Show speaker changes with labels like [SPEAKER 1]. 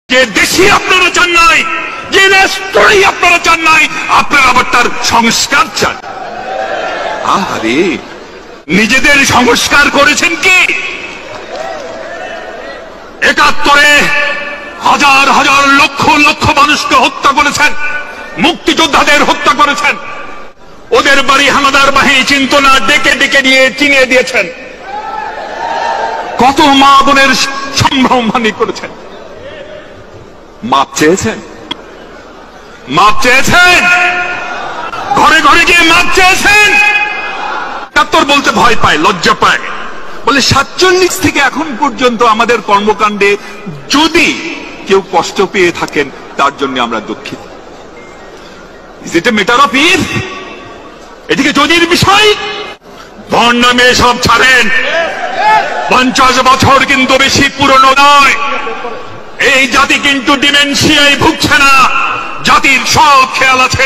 [SPEAKER 1] যে দেশই আপনারা চান নাই, যে রাষ্ট্রই আপনারা চান নাই, আপনারা আবার তার সংস্কার চান। আরে নিজেদের সংস্কার করেছেন কি? ৭১-এ হাজার হাজার লক্ষ লক্ষ মানুষকে হত্যা করেছেন, মুক্তিযোদ্ধাদের হত্যা করেছেন, ওদের বাড়ি হানাদার বাহিনী চিনত না, ডেকে ডেকে নিয়ে চিনিয়ে দিয়েছেন, কত মা বোনের সম্ভ্রমহানি করেছেন। মাপ চেয়েছেন? মাপ চেয়েছেন? ঘরে ঘরে গিয়ে মাপ চেয়েছেন? ৭১ বলতে ভয় পায়, লজ্জা পায়, বলে ৪৭ থেকে এখন পর্যন্ত আমাদের কর্মকাণ্ডে যদি কেউ কষ্ট পেয়ে থাকেন তার জন্য আমরা দুঃখিত। Is it a matter of if? এদিকে যদির বিষয়। ধন নামে সব ছাড়েন, ৫০ বছর কিন্তু বেশি পুরনো নয়। এই জাতি কিন্তু ডিমেনশিয়ায় ভুগছে না, জাতির সব খেয়াল আছে।